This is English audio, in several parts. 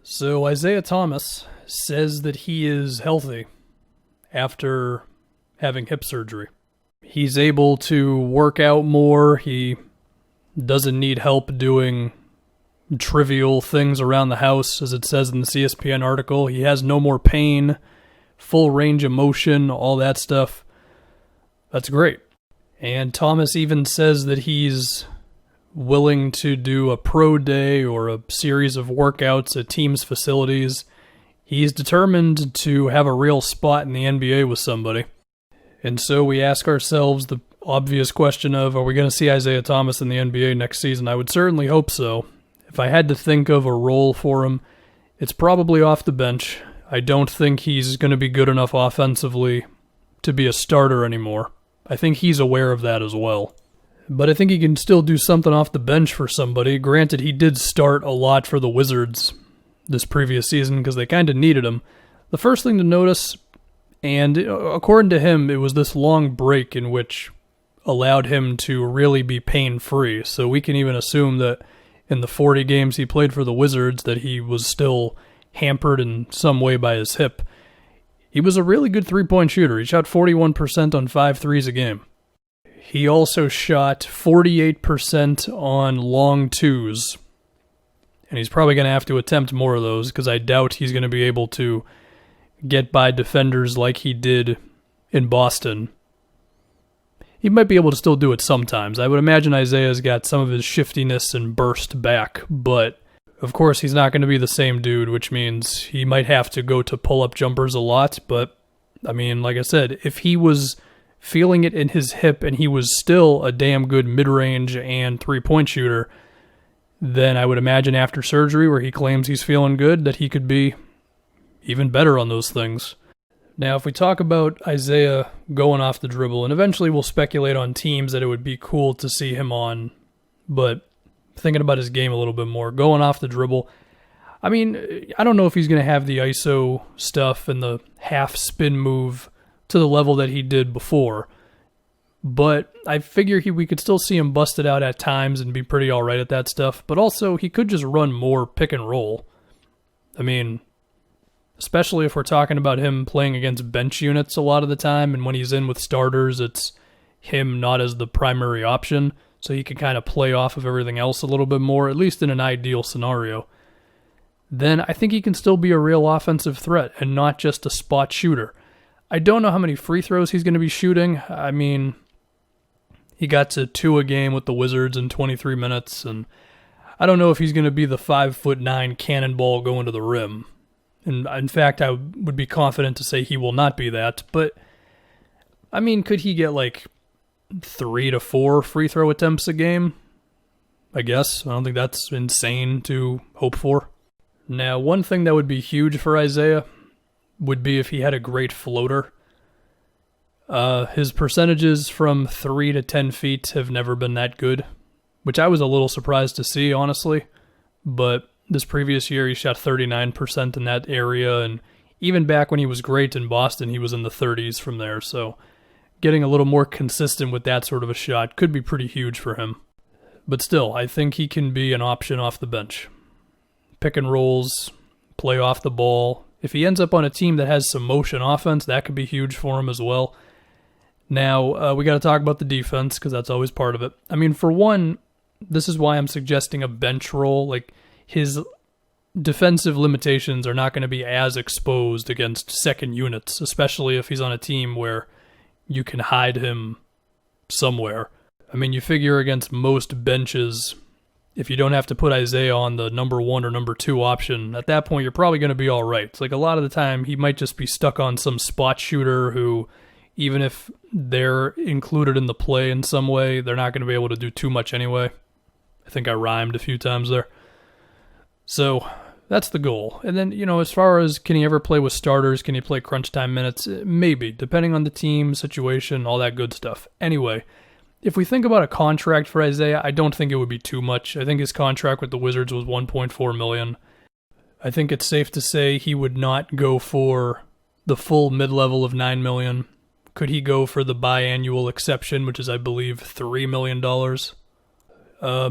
So Isaiah Thomas says that he is healthy after having hip surgery. He's able to work out more. He doesn't need help doing trivial things around the house, as it says in the CSPN article. He has no more pain, full range of motion, all that stuff. That's great. And Thomas even says that he's willing to do a pro day or a series of workouts at teams' facilities. He's determined to have a real spot in the NBA with somebody. And so we ask ourselves the obvious question of, are we going to see Isaiah Thomas in the NBA next season? I would certainly hope so. If I had to think of a role for him, it's probably off the bench. I don't think he's going to be good enough offensively to be a starter anymore. I think he's aware of that as well. But I think he can still do something off the bench for somebody. Granted, he did start a lot for the Wizards this previous season because they kind of needed him. The first thing to notice, and according to him, it was this long break in which allowed him to really be pain-free. So we can even assume that in the 40 games he played for the Wizards that he was still hampered in some way by his hip. He was a really good three-point shooter. He shot 41% on 5 threes a game. He also shot 48% on long twos. And he's probably going to have to attempt more of those because I doubt he's going to be able to get by defenders like he did in Boston. He might be able to still do it sometimes. I would imagine Isaiah's got some of his shiftiness and burst back, but of course he's not going to be the same dude, which means he might have to go to pull-up jumpers a lot. But, I mean, like I said, if he was feeling it in his hip and he was still a damn good mid-range and three-point shooter, then I would imagine after surgery, where he claims he's feeling good, that he could be even better on those things. Now, if we talk about Isaiah going off the dribble, and eventually we'll speculate on teams that it would be cool to see him on, but thinking about his game a little bit more, going off the dribble, I mean, I don't know if he's going to have the ISO stuff and the half spin move to the level that he did before, but I figure we could still see him busted out at times and be pretty all right at that stuff, but also he could just run more pick and roll. I mean, especially if we're talking about him playing against bench units a lot of the time, and when he's in with starters, it's him not as the primary option, so he can kind of play off of everything else a little bit more, at least in an ideal scenario. Then I think he can still be a real offensive threat and not just a spot shooter. I don't know how many free throws he's going to be shooting. I mean, he got to 2 a game with the Wizards in 23 minutes, and I don't know if he's going to be the 5'9" cannonball going to the rim. And in fact, I would be confident to say he will not be that. But, I mean, could he get like 3 to 4 free throw attempts a game? I guess. I don't think that's insane to hope for. Now, one thing that would be huge for Isaiah would be if he had a great floater. His percentages from 3 to 10 feet have never been that good, which I was a little surprised to see, honestly. But this previous year, he shot 39% in that area, and even back when he was great in Boston, he was in the 30s from there. So getting a little more consistent with that sort of a shot could be pretty huge for him. But still, I think he can be an option off the bench. Pick and rolls, play off the ball. If he ends up on a team that has some motion offense, that could be huge for him as well. Now, we got to talk about the defense, because that's always part of it. I mean, for one, this is why I'm suggesting a bench role. Like, his defensive limitations are not going to be as exposed against second units, especially if he's on a team where you can hide him somewhere. I mean, you figure against most benches, if you don't have to put Isaiah on the number 1 or number 2 option, at that point you're probably going to be all right. It's like a lot of the time he might just be stuck on some spot shooter who, even if they're included in the play in some way, they're not going to be able to do too much anyway. I think I rhymed a few times there. So that's the goal. And then, as far as can he ever play with starters, can he play crunch time minutes? Maybe, depending on the team, situation, all that good stuff. Anyway, if we think about a contract for Isaiah, I don't think it would be too much. I think his contract with the Wizards was $1.4 million. I think it's safe to say he would not go for the full mid-level of $9 million. Could he go for the biannual exception, which is, I believe, $3 million?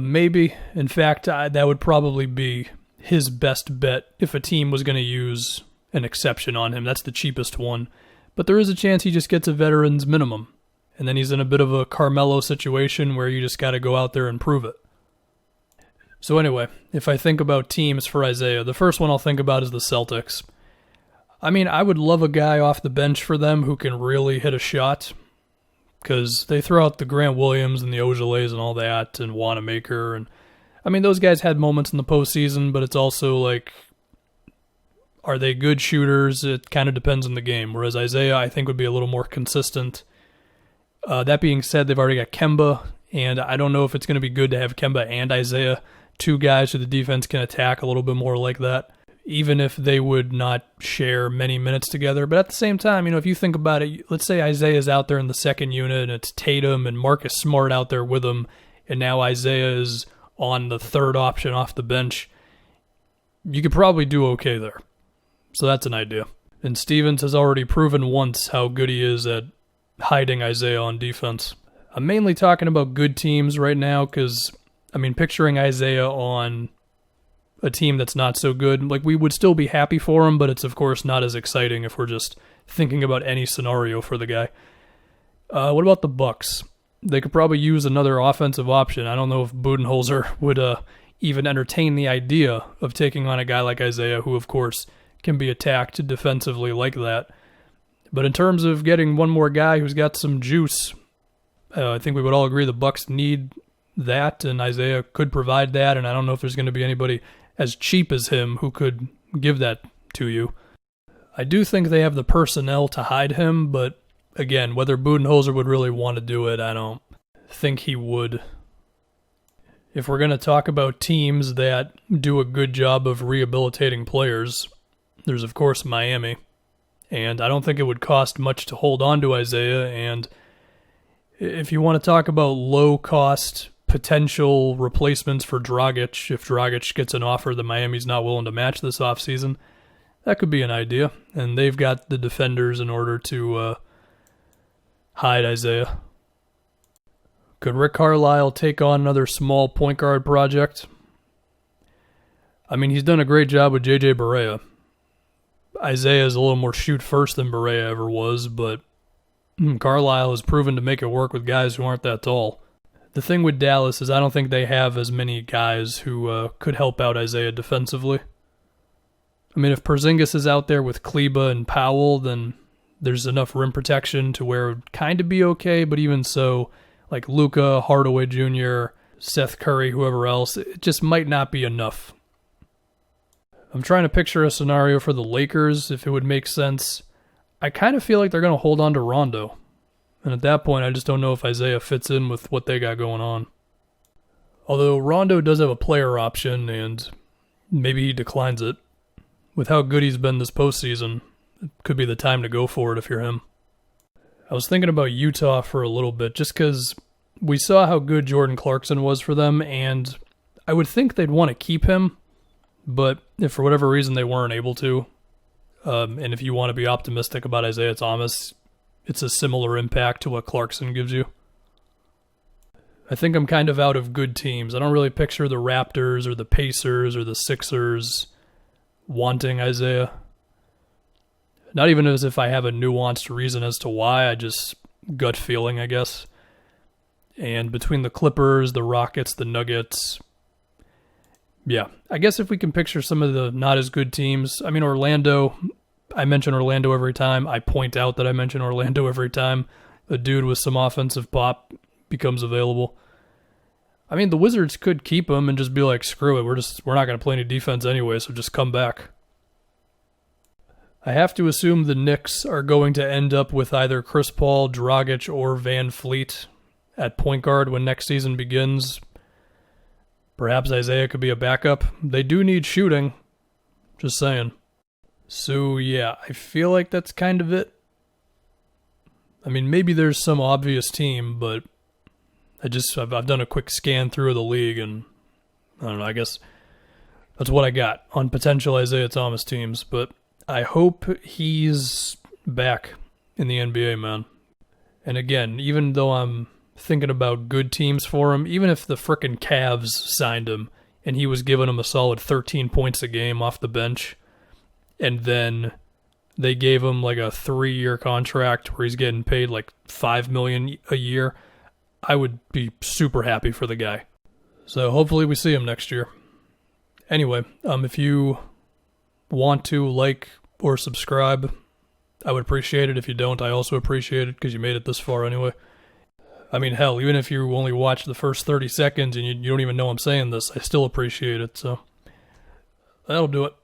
Maybe. In fact, that would probably be his best bet if a team was going to use an exception on him. That's the cheapest one. But there is a chance he just gets a veteran's minimum. And then he's in a bit of a Carmelo situation where you just got to go out there and prove it. So anyway, if I think about teams for Isaiah, the first one I'll think about is the Celtics. I mean, I would love a guy off the bench for them who can really hit a shot, because they throw out the Grant Williams and the Ojales and all that, and Wanamaker. And I mean, those guys had moments in the postseason, but it's also like, are they good shooters? It kind of depends on the game. Whereas Isaiah, I think, would be a little more consistent. That being said, they've already got Kemba, and I don't know if it's going to be good to have Kemba and Isaiah, two guys who the defense can attack a little bit more like that, even if they would not share many minutes together. But at the same time, if you think about it, let's say Isaiah's out there in the second unit, and it's Tatum and Marcus Smart out there with him, and now Isaiah is on the third option off the bench. You could probably do okay there. So that's an idea. And Stevens has already proven once how good he is at hiding Isaiah on defense. I'm mainly talking about good teams right now because, picturing Isaiah on a team that's not so good, like, we would still be happy for him, but it's, of course, not as exciting if we're just thinking about any scenario for the guy. What about the Bucks? They could probably use another offensive option. I don't know if Budenholzer would even entertain the idea of taking on a guy like Isaiah, who, of course, can be attacked defensively like that. But in terms of getting one more guy who's got some juice, I think we would all agree the Bucks need that, and Isaiah could provide that, and I don't know if there's going to be anybody as cheap as him who could give that to you. I do think they have the personnel to hide him, but again, whether Budenholzer would really want to do it, I don't think he would. If we're going to talk about teams that do a good job of rehabilitating players, there's, of course, Miami. And I don't think it would cost much to hold on to Isaiah. And if you want to talk about low-cost potential replacements for Dragic, if Dragic gets an offer that Miami's not willing to match this offseason, that could be an idea. And they've got the defenders in order to hide Isaiah. Could Rick Carlisle take on another small point guard project? He's done a great job with J.J. Barea. Isaiah is a little more shoot first than Barea ever was, but Carlisle has proven to make it work with guys who aren't that tall. The thing with Dallas is I don't think they have as many guys who could help out Isaiah defensively. If Porzingis is out there with Kleba and Powell, then there's enough rim protection to where it would kind of be okay, but even so, like Luka, Hardaway Jr., Seth Curry, whoever else, it just might not be enough. I'm trying to picture a scenario for the Lakers, if it would make sense. I kind of feel like they're going to hold on to Rondo. And at that point, I just don't know if Isaiah fits in with what they got going on. Although Rondo does have a player option, and maybe he declines it. With how good he's been this postseason, it could be the time to go for it if you're him. I was thinking about Utah for a little bit, just because we saw how good Jordan Clarkson was for them, and I would think they'd want to keep him. But if for whatever reason they weren't able to, and if you want to be optimistic about Isaiah Thomas, it's a similar impact to what Clarkson gives you. I think I'm kind of out of good teams. I don't really picture the Raptors or the Pacers or the Sixers wanting Isaiah. Not even as if I have a nuanced reason as to why, I just gut feeling, I guess. And between the Clippers, the Rockets, the Nuggets, yeah, I guess if we can picture some of the not as good teams, Orlando, I mention Orlando every time. I point out that I mention Orlando every time a dude with some offensive pop becomes available. The Wizards could keep him and just be like, screw it, we're not going to play any defense anyway, so just come back. I have to assume the Knicks are going to end up with either Chris Paul, Dragic, or Van Fleet at point guard when next season begins. Perhaps Isaiah could be a backup. They do need shooting. Just saying. So, yeah, I feel like that's kind of it. Maybe there's some obvious team, but I've done a quick scan through the league, and I don't know, I guess that's what I got on potential Isaiah Thomas teams. But I hope he's back in the NBA, man. And again, even though I'm thinking about good teams for him, even if the frickin' Cavs signed him and he was giving him a solid 13 points a game off the bench, and then they gave him like a 3-year contract where he's getting paid like $5 million a year, I would be super happy for the guy. So hopefully we see him next year. Anyway, if you want to like or subscribe, I would appreciate it. If you don't, I also appreciate it because you made it this far anyway. I mean, hell, even if you only watch the first 30 seconds and you don't even know I'm saying this, I still appreciate it. So that'll do it.